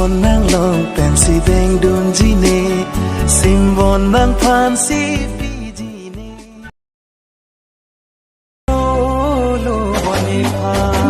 Simbon nang long pensi deng dun jine Simbon nang pansi fijine Lo boni pan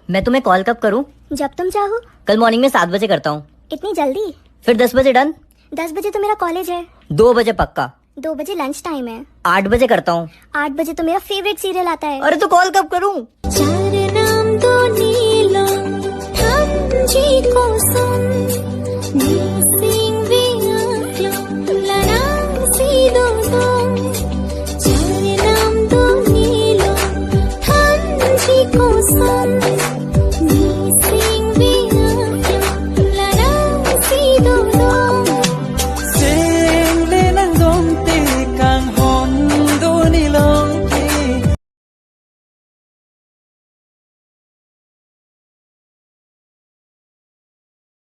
मैं तुम्हें call कब करूं? जब तुम चाहो। कल मॉर्निंग में 7 बजे करता हूँ। इतनी जल्दी? फिर 10 बजे डन। 10 बजे तो मेरा कॉलेज है। 2 बजे पक्का। 2 बजे लंच टाइम है। 8 बजे करता हूँ। 8 बजे तो मेरा फेवरेट सीरियल आता है। अरे तो कॉल कब करूं? चार नाम दो नीला हम जी को